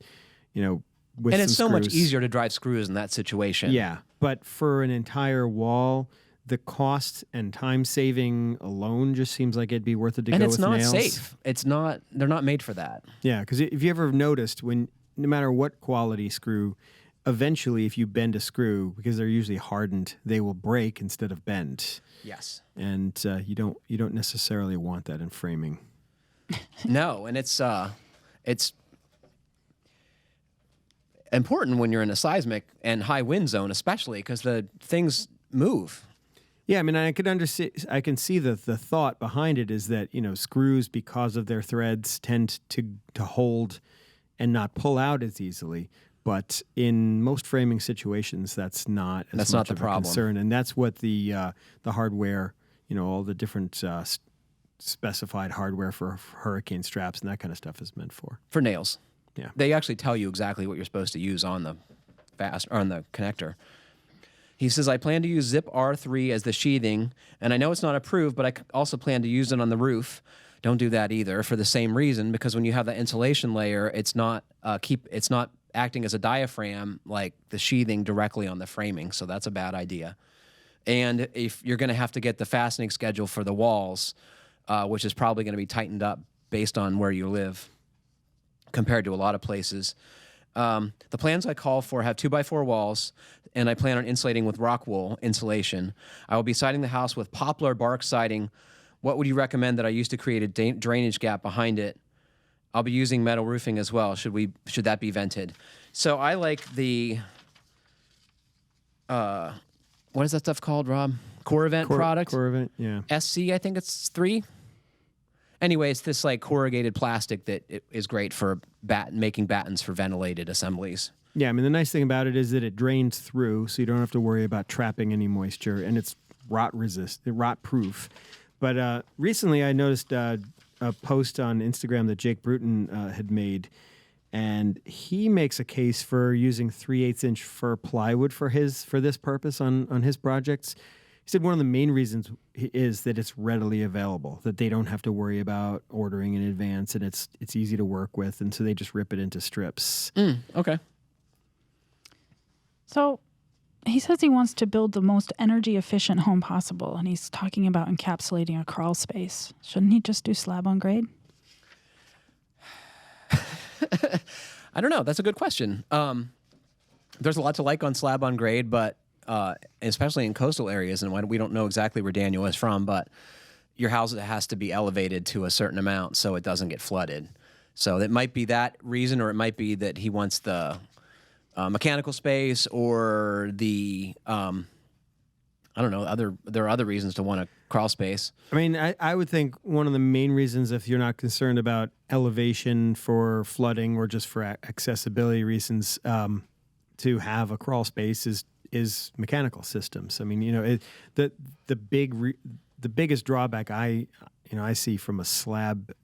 with and it's so some much screws. easier to drive screws in that situation. Yeah, but for an entire wall, the cost and time saving alone just seems like it'd be worth it to and go it's with not nails. safe. It's not. They're not made for that. Yeah, because if you ever noticed, no matter what quality screw, eventually if you bend a screw, because they're usually hardened, they will break instead of bend. Yes. And you don't necessarily want that in framing. No, and it's important when you're in a seismic and high wind zone, especially because the things move. Yeah, I mean, I can see the thought behind it is that screws, because of their threads, tend to hold and not pull out as easily. But in most framing situations, that's not as much the of a problem. concern, and that's what the hardware, all the different specified hardware for hurricane straps and that kind of stuff is meant for. For nails. Yeah. They actually tell you exactly what you're supposed to use on the on the connector. He says, I plan to use Zip R3 as the sheathing, and I know it's not approved, but I also plan to use it on the roof. Don't do that either for the same reason, because when you have that insulation layer, it's not acting as a diaphragm like the sheathing directly on the framing, so that's a bad idea. And if you're going to have to get the fastening schedule for the walls, which is probably going to be tightened up based on where you live compared to a lot of places. The plans I call for have 2x4 walls, and I plan on insulating with rock wool insulation. I will be siding the house with poplar bark siding. What would you recommend that I use to create a drainage gap behind it? I'll be using metal roofing as well. Should that be vented? So I like the what is that stuff called, Rob? Coravent product. Coravent, yeah. SC, I think it's 3. Anyway, it's this like corrugated plastic that is great for making battens for ventilated assemblies. Yeah, I mean, the nice thing about it is that it drains through, so you don't have to worry about trapping any moisture, and it's rot proof. But recently I noticed a post on Instagram that Jake Bruton had made, and he makes a case for using 3/8-inch fir plywood for this purpose on his projects. He said one of the main reasons is that it's readily available, that they don't have to worry about ordering in advance, and it's easy to work with, and so they just rip it into strips. Okay. So he says he wants to build the most energy efficient home possible, and he's talking about encapsulating a crawl space. Shouldn't he just do slab on grade? I don't know. That's a good question. There's a lot to like on slab on grade, but especially in coastal areas, and we don't know exactly where Daniel is from, but your house has to be elevated to a certain amount so it doesn't get flooded. So it might be that reason, or it might be that he wants the mechanical space, or the I don't know. There are other reasons to want a crawl space. I mean, I would think one of the main reasons, if you're not concerned about elevation for flooding or just for accessibility reasons, to have a crawl space is mechanical systems. I mean, you know, the biggest drawback I see from a slab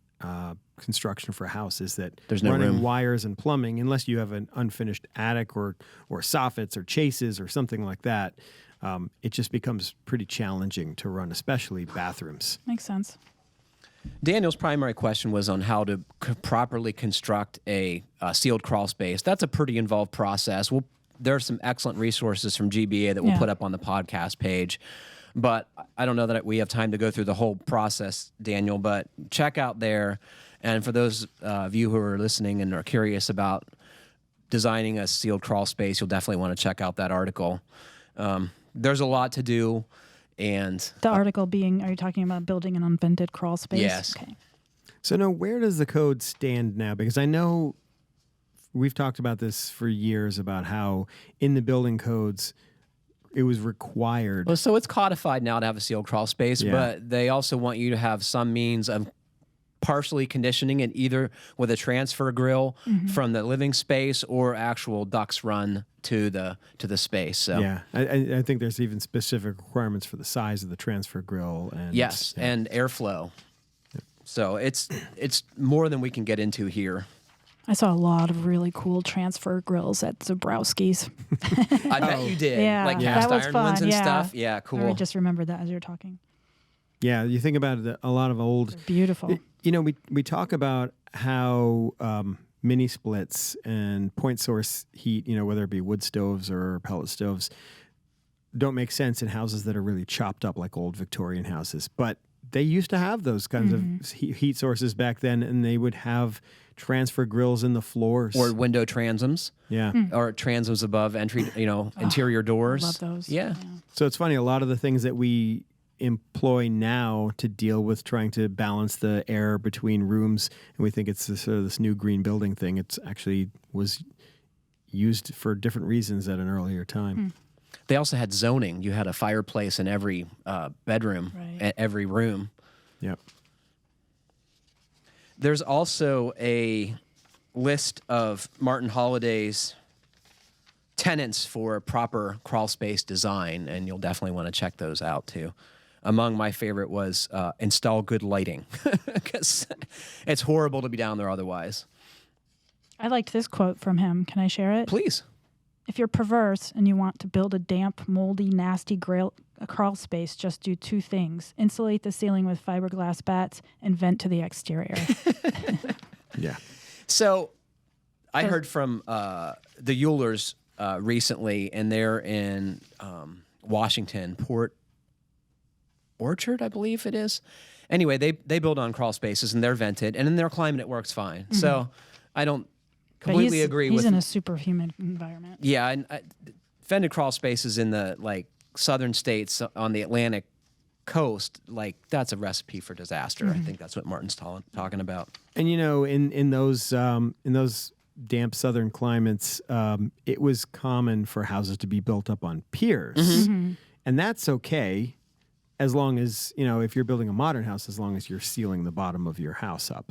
construction for a house is that there's no running room. Wires and plumbing, unless you have an unfinished attic or soffits or chases or something like that. It just becomes pretty challenging to run, especially bathrooms. Makes sense. Daniel's primary question was on how to properly construct a sealed crawl space. That's a pretty involved process. There are some excellent resources from GBA that we'll put up on the podcast page. But I don't know that we have time to go through the whole process, Daniel, but check out there. And for those of you who are listening and are curious about designing a sealed crawl space, you'll definitely want to check out that article. There's a lot to do. And the article being, are you talking about building an unvented crawl space? Yes. Okay. So now, where does the code stand now? Because I know we've talked about this for years about how in the building codes it was required. Well, so it's codified now to have a sealed crawl space, Yeah. but they also want you to have some means of partially conditioning it, either with a transfer grill from the living space or actual ducts run to the space. So Yeah, I think there's even specific requirements for the size of the transfer grill. And yes, and airflow. So it's more than we can get into here. I saw a lot of really cool transfer grills at Zabrowski's. I bet you did. Yeah, Like that cast was iron fun. ones and Yeah. stuff. Yeah, cool. I just remembered that as you're talking. Yeah, you think about it, a lot of old. They're beautiful. You know, we talk about how mini splits and point source heat, you know, whether it be wood stoves or pellet stoves, don't make sense in houses that are really chopped up like old Victorian houses. But they used to have those kinds of heat sources back then, and they would have transfer grills in the floors. Or window transoms. Yeah. Or transoms above interior doors. I love those. Yeah. So it's funny, a lot of the things that we employ now to deal with trying to balance the air between rooms, and we think it's this new green building thing. It's actually was used for different reasons at an earlier time. They also had zoning. You had a fireplace in every bedroom, Right. every room. Yep. There's also a list of Martin Holliday's tenets for proper crawl space design, and you'll definitely want to check those out too. Among my favorite was install good lighting, because it's horrible to be down there otherwise. I liked this quote from him. Can I share it? Please. If you're perverse and you want to build a damp, moldy, nasty crawl space, just do two things. Insulate the ceiling with fiberglass bats and vent to the exterior. Yeah. So I heard from the Eulers recently, and they're in Washington, Port Orchard, I believe it is. Anyway, they build on crawl spaces, and they're vented, and in their climate it works fine. So I don't completely agree with. He's in a super humid environment. Yeah, and vented crawl spaces in the southern states on the Atlantic coast, that's a recipe for disaster. I think that's what Martin's talking about. And you know, in those damp southern climates, it was common for houses to be built up on piers, and that's okay, as long as if you're building a modern house, as long as you're sealing the bottom of your house up.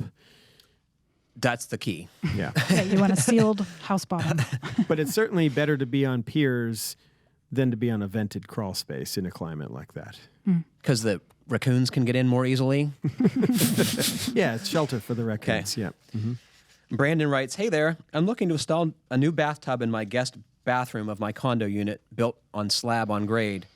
That's the key. Yeah. Yeah, you want a sealed house bottom. But it's certainly better to be on piers than to be on a vented crawl space in a climate like that. Because the raccoons can get in more easily. Yeah, it's shelter for the raccoons. Okay. Yeah. Brandon writes, "Hey there, I'm looking to install a new bathtub in my guest bathroom of my condo unit built on slab on grade.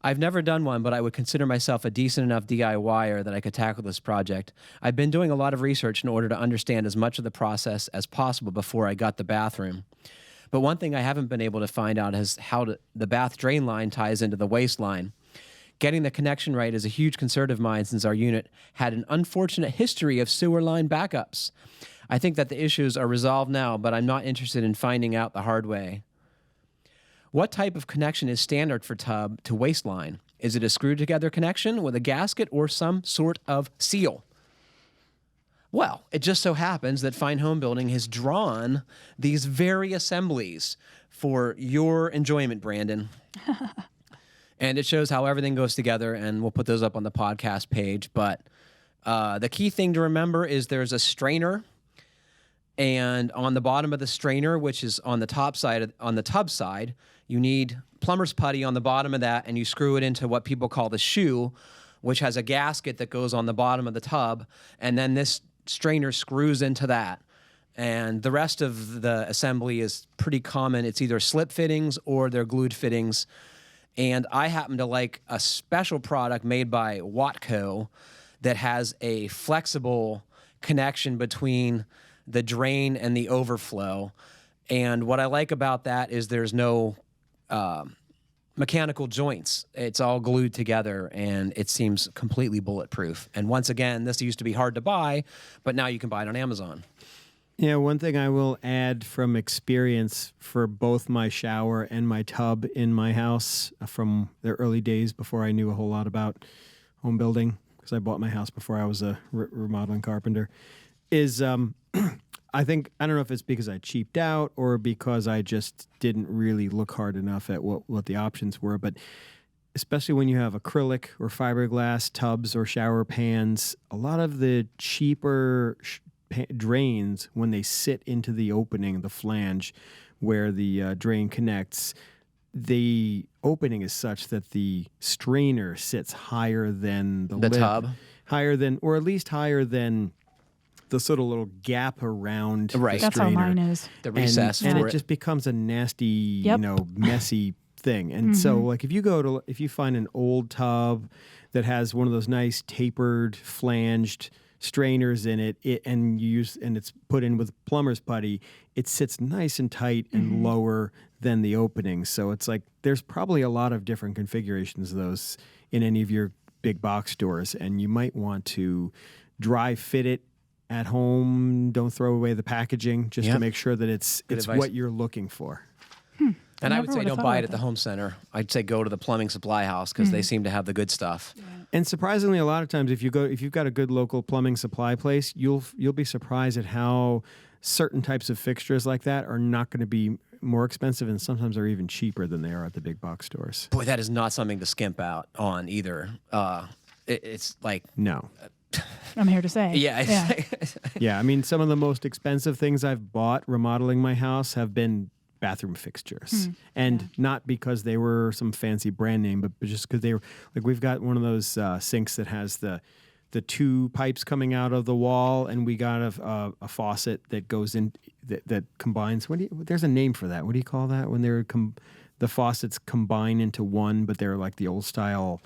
I've never done one, but I would consider myself a decent enough DIYer that I could tackle this project. I've been doing a lot of research in order to understand as much of the process as possible before I got the bathroom. But one thing I haven't been able to find out is how the bath drain line ties into the waste line. Getting the connection right is a huge concern of mine since our unit had an unfortunate history of sewer line backups. I think that the issues are resolved now, but I'm not interested in finding out the hard way. What type of connection is standard for tub to waistline? Is it a screwed together connection with a gasket or some sort of seal? Well, it just so happens that Fine Home Building has drawn these very assemblies for your enjoyment, Brandon. And it shows how everything goes together, and we'll put those up on the podcast page. But the key thing to remember is there's a strainer, and on the bottom of the strainer, which is on the top side, on the tub side, you need plumber's putty on the bottom of that, and you screw it into what people call the shoe, which has a gasket that goes on the bottom of the tub, and then this strainer screws into that. And the rest of the assembly is pretty common. It's either slip fittings or they're glued fittings. And I happen to like a special product made by Watco that has a flexible connection between the drain and the overflow. And what I like about that is there's no mechanical joints. It's all glued together, and it seems completely bulletproof. And once again, this used to be hard to buy, but now you can buy it on Amazon. Yeah, one thing I will add from experience for both my shower and my tub in my house from the early days before I knew a whole lot about home building, because I bought my house before I was a remodeling carpenter, is I don't know if it's because I cheaped out or because I just didn't really look hard enough at what the options were, but especially when you have acrylic or fiberglass tubs or shower pans, a lot of the cheaper drains, when they sit into the opening, the flange where the drain connects, the opening is such that the strainer sits higher than the lid, tub, higher than, or at least higher than the sort of little gap around the strainer. That's how mine is. The recess and for it just becomes a nasty, messy thing. And so, like, if you find an old tub that has one of those nice tapered, flanged strainers in it, and it's put in with plumber's putty, it sits nice and tight and lower than the opening. So it's like there's probably a lot of different configurations of those in any of your big box stores, and you might want to dry fit it at home. Don't throw away the packaging, just to make sure that it's what you're looking for. And I would say don't buy it at the home center. I'd say go to the plumbing supply house because they seem to have the good stuff. Yeah. And surprisingly, a lot of times if you've got a good local plumbing supply place, you'll be surprised at how certain types of fixtures like that are not going to be more expensive, and sometimes are even cheaper than they are at the big box stores. Boy, that is not something to skimp out on either. It's like no. I'm here to say. Yeah. Yeah, I mean, some of the most expensive things I've bought remodeling my house have been bathroom fixtures. And not because they were some fancy brand name, but just because they were, like, we've got one of those sinks that has the two pipes coming out of the wall, and we got a faucet that goes in, that combines. There's a name for that. What do you call that? When the faucets combine into one, but they're like the old style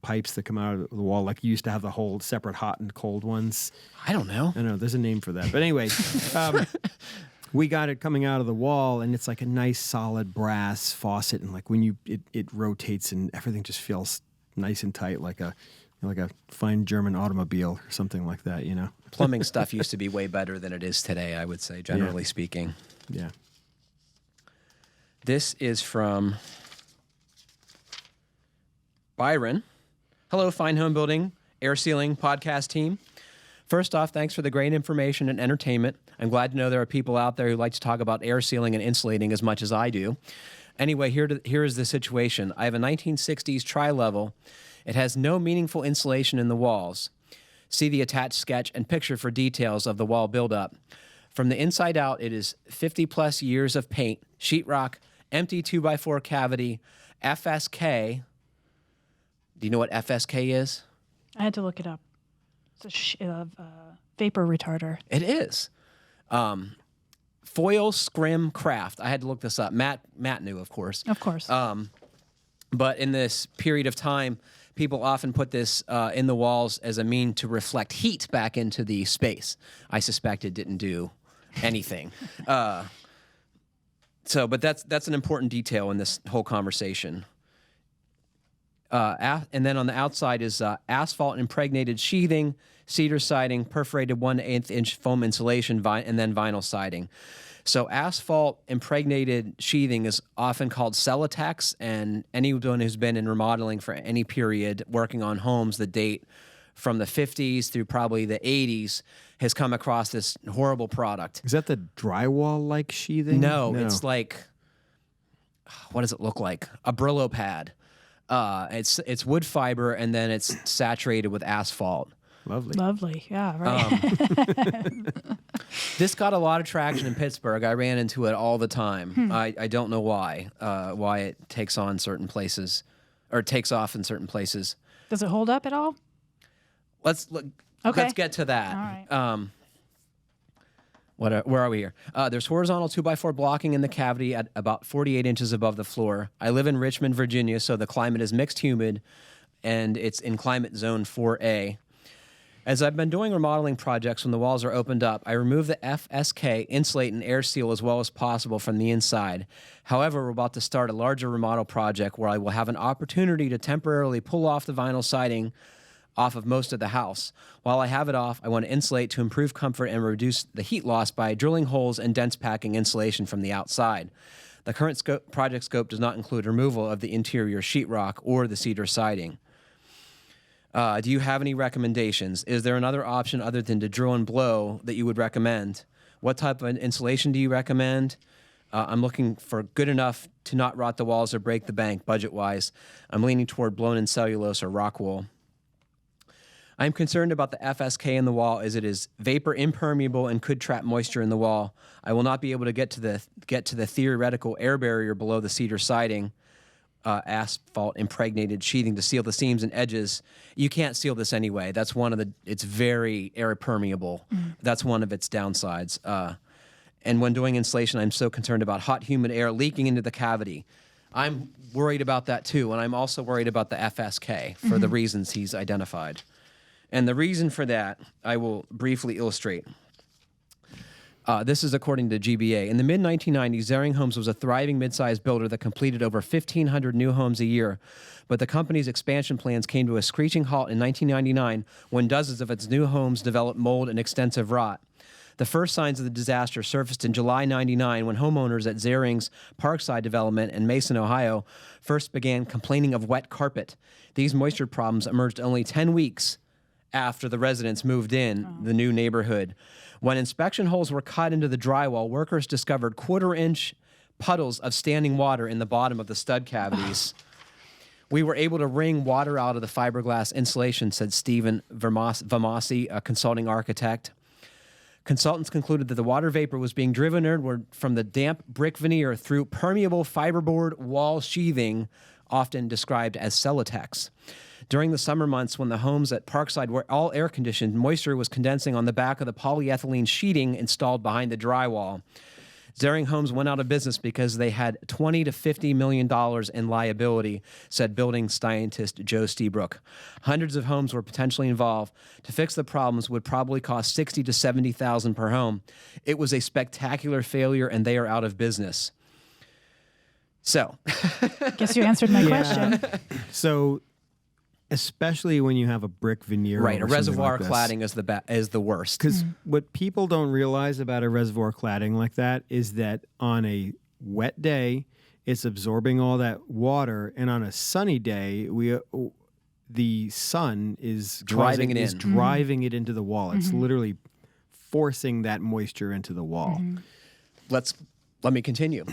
pipes that come out of the wall, like you used to have the whole separate hot and cold ones. I don't know. I know there's a name for that, but anyway, we got it coming out of the wall, and it's like a nice solid brass faucet, and like when it rotates, and everything just feels nice and tight, like a fine German automobile or something like that. Plumbing stuff used to be way better than it is today, I would say, generally speaking. Yeah. This is from Byron. Hello, Fine Home Building, Air Sealing podcast team. First off, thanks for the great information and entertainment. I'm glad to know there are people out there who like to talk about air sealing and insulating as much as I do. Anyway, here is the situation. I have a 1960s tri-level. It has no meaningful insulation in the walls. See the attached sketch and picture for details of the wall buildup. From the inside out, it is 50-plus years of paint, sheetrock, empty 2x4 cavity, FSK. Do you know what FSK is? I had to look it up. It's a vapor retarder. It is. Foil scrim craft. I had to look this up. Matt knew, of course. Of course. But in this period of time, people often put this in the walls as a mean to reflect heat back into the space. I suspect it didn't do anything. But that's an important detail in this whole conversation. And then on the outside is asphalt impregnated sheathing, cedar siding, perforated 1/8 inch foam insulation, and then vinyl siding. So asphalt impregnated sheathing is often called Celotex, and anyone who's been in remodeling for any period working on homes that date from the 50s through probably the 80s has come across this horrible product. Is that the drywall-like sheathing? No, it's like, what does it look like? A Brillo pad. It's wood fiber, and then it's saturated with asphalt. Lovely. Yeah, right. This got a lot of traction in Pittsburgh. I ran into it all the time. I don't know why it takes on certain places or takes off in certain places. Does it hold up at all? Let's get to that. All right. Where are we here? There's horizontal 2x4 blocking in the cavity at about 48 inches above the floor. I live in Richmond, Virginia, so the climate is mixed humid, and it's in climate zone 4A. As I've been doing remodeling projects when the walls are opened up, I remove the FSK, insulate, and air seal as well as possible from the inside. However, we're about to start a larger remodel project where I will have an opportunity to temporarily pull off the vinyl siding off of most of the house. While I have it off, I want to insulate to improve comfort and reduce the heat loss by drilling holes and dense packing insulation from the outside. The current project scope does not include removal of the interior sheetrock or the cedar siding. Do you have any recommendations? Is there another option other than to drill and blow that you would recommend? What type of insulation do you recommend? I'm looking for good enough to not rot the walls or break the bank budget-wise. I'm leaning toward blown-in cellulose or rock wool. I'm concerned about the FSK in the wall as it is vapor impermeable and could trap moisture in the wall. I will not be able to get to the theoretical air barrier below the cedar siding. Asphalt impregnated sheathing to seal the seams and edges. You can't seal this anyway. That's it's very air permeable. That's one of its downsides. And when doing insulation, I'm so concerned about hot, humid air leaking into the cavity. I'm worried about that too, and I'm also worried about the FSK for the reasons he's identified. And the reason for that, I will briefly illustrate. This is according to GBA. In the mid-1990s, Zering Homes was a thriving mid-sized builder that completed over 1,500 new homes a year. But the company's expansion plans came to a screeching halt in 1999 when dozens of its new homes developed mold and extensive rot. The first signs of the disaster surfaced in July '99 when homeowners at Zering's Parkside development in Mason, Ohio, first began complaining of wet carpet. These moisture problems emerged only 10 weeks after the residents moved in the new neighborhood. When inspection holes were cut into the drywall, workers discovered quarter-inch puddles of standing water in the bottom of the stud cavities. We were able to wring water out of the fiberglass insulation, said Stephen Vamasi, a consulting architect. Consultants concluded that the water vapor was being driven inward from the damp brick veneer through permeable fiberboard wall sheathing, often described as Celotex. During the summer months when the homes at Parkside were all air-conditioned, moisture was condensing on the back of the polyethylene sheeting installed behind the drywall. Zering Homes went out of business because they had $20 to $50 million in liability, said building scientist Joe Steebrook. Hundreds of homes were potentially involved. To fix the problems would probably cost $60,000 to $70,000 per home. It was a spectacular failure, and they are out of business. So, guess you answered my question. So, especially when you have a brick veneer, right? A reservoir like cladding is the worst. Because what people don't realize about a reservoir cladding like that is that on a wet day, it's absorbing all that water, and on a sunny day, the sun is driving it into the wall. It's literally forcing that moisture into the wall. Let me continue.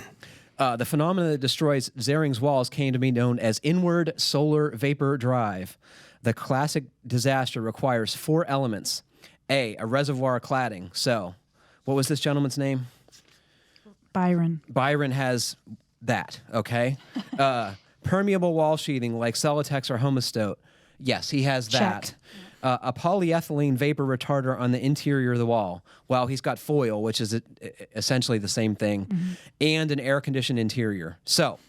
The phenomenon that destroys Zering's walls came to be known as inward solar vapor drive. The classic disaster requires 4 elements. A reservoir cladding. So, what was this gentleman's name? Byron. Byron has that, okay? Permeable wall sheathing like Celotex or Homostote. Yes, he has that. Check. A polyethylene vapor retarder on the interior of the wall. Well, he's got foil, which is essentially the same thing, and an air-conditioned interior. So,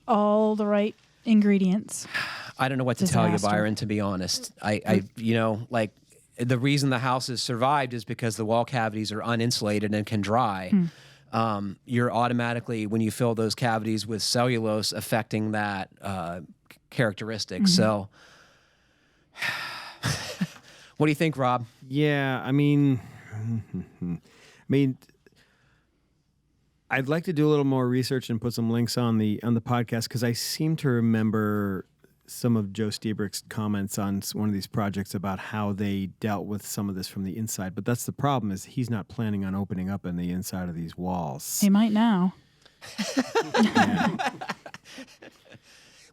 all the right ingredients. I don't know what to tell you, Byron, to be honest. I the reason the house has survived is because the wall cavities are uninsulated and can dry. You're automatically, when you fill those cavities with cellulose, affecting that characteristics. So, what do you think, Rob? Yeah, I mean, I'd like to do a little more research and put some links on the podcast, because I seem to remember some of Joe Stiebrick's comments on one of these projects about how they dealt with some of this from the inside. But that's the problem, is he's not planning on opening up in the inside of these walls. He might now.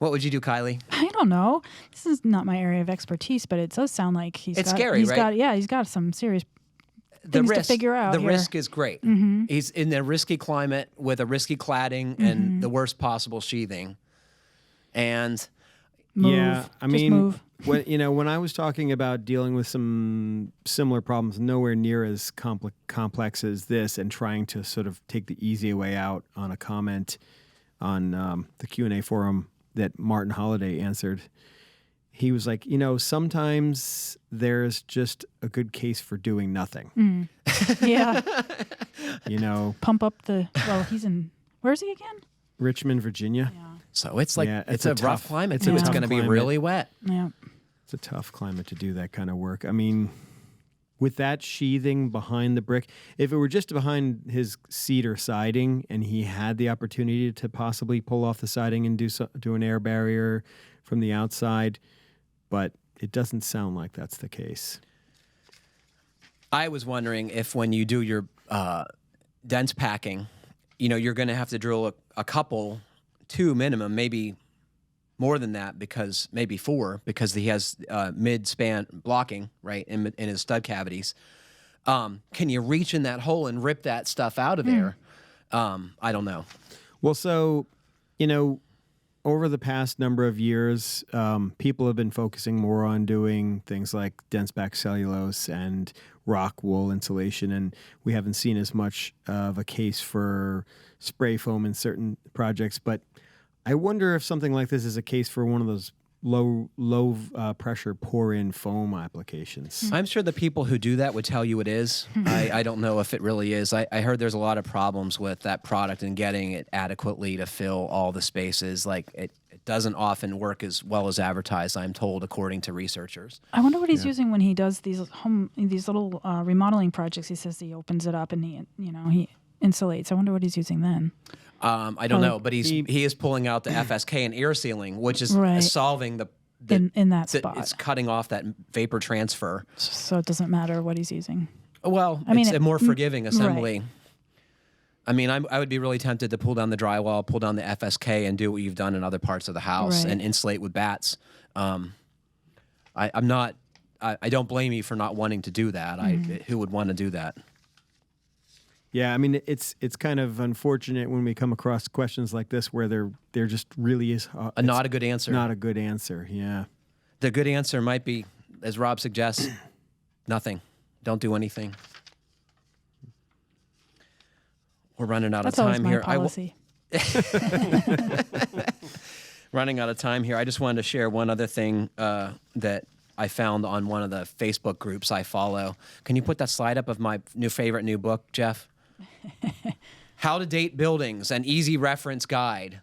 What would you do, Kylie? I don't know. This is not my area of expertise, but it does sound like he's scary, right? He's got some serious things to figure out. The here. risk is great. He's in a risky climate with a risky cladding and the worst possible sheathing. And move. Yeah, I Just mean, move. when I was talking about dealing with some similar problems, nowhere near as complex as this, and trying to sort of take the easy way out on a comment on the Q&A forum that Martin Holliday answered, he was like, sometimes there's just a good case for doing nothing. Yeah. Pump up he's in, where is he again? Richmond, Virginia. Yeah. so it's like, it's a rough climate. Yeah. It's going to be really wet. Yeah. It's a tough climate to do that kind of work. I mean, with that sheathing behind the brick, if it were just behind his cedar siding and he had the opportunity to possibly pull off the siding and do an air barrier from the outside, but it doesn't sound like that's the case. I was wondering if when you do your dense packing, you're going to have to drill a couple, 2 minimum, maybe more than that, because maybe 4, because he has mid-span blocking, right, in his stud cavities. Can you reach in that hole and rip that stuff out of there? I don't know. Well, so, over the past number of years, people have been focusing more on doing things like dense back cellulose and rock wool insulation, and we haven't seen as much of a case for spray foam in certain projects. But I wonder if something like this is a case for one of those low pressure pour-in foam applications. I'm sure the people who do that would tell you it is. I don't know if it really is. I heard there's a lot of problems with that product and getting it adequately to fill all the spaces. Like it doesn't often work as well as advertised, I'm told, according to researchers. I wonder what he's using when he does these little remodeling projects. He says he opens it up and he insulates. I wonder what he's using then. I don't know, but he is pulling out the FSK and air sealing, which is solving the in that spot. It's cutting off that vapor transfer. So it doesn't matter what he's using. Well, it's a more forgiving assembly. Right. I mean, I would be really tempted to pull down the drywall, pull down the FSK, and do what you've done in other parts of the house and insulate with bats. I'm not. I don't blame you for not wanting to do that. Who would want to do that? Yeah, I mean, it's kind of unfortunate when we come across questions like this where there just really is not a good answer. Not a good answer. Yeah, the good answer might be, as Rob suggests, nothing. Don't do anything. We're running out of time here. Policy. Running out of time here. I just wanted to share one other thing that I found on one of the Facebook groups I follow. Can you put that slide up of my favorite new book, Jeff? How to Date Buildings, an easy reference guide.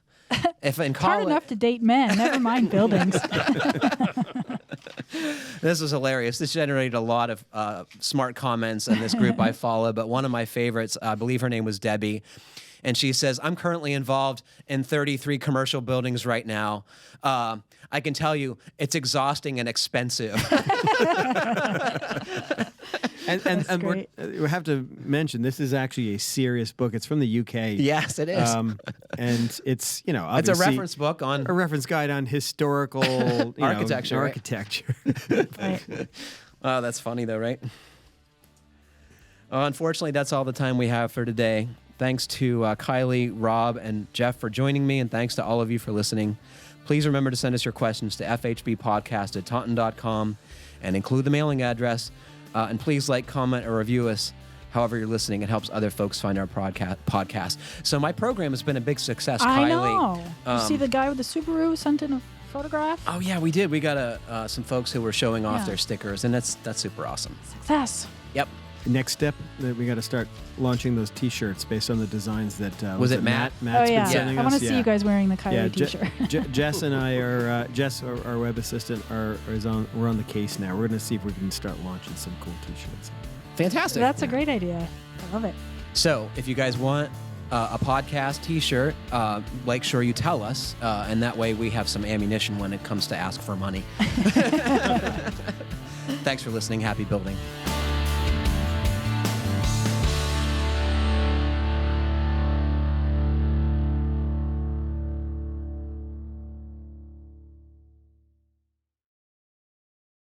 If in college, hard enough to date men, never mind buildings. This is hilarious. This generated a lot of smart comments in this group I follow, but one of my favorites, I believe her name was Debbie, and she says, I'm currently involved in 33 commercial buildings right now. I can tell you it's exhausting and expensive. And we have to mention, this is actually a serious book. It's from the UK. Yes, it is. And it's, it's a reference book on... A reference guide on historical architecture. Architecture. Right. Oh, that's funny though, right? Unfortunately, that's all the time we have for today. Thanks to Kylie, Rob, and Jeff for joining me, and thanks to all of you for listening. Please remember to send us your questions to fhbpodcast@taunton.com and include the mailing address. And please comment, or review us however you're listening. It helps other folks find our podcast. So my program has been a big success, I Kylie. know. You see the guy with the Subaru sent in a photograph? Oh, yeah, we did. We got some folks who were showing off their stickers, and that's super awesome. Success. Yep. next step that we got to start launching those T-shirts based on the designs that Was it Matt? Matt's oh yeah, been sending I want us. to see you guys wearing the Kiley T-shirt. Jess and I are Jess, our web assistant, we're on the case now. We're going to see if we can start launching some cool T-shirts. Fantastic. That's a great idea. I love it. So if you guys want a podcast T-shirt, make sure you tell us, and that way we have some ammunition when it comes to ask for money. Thanks for listening. Happy building.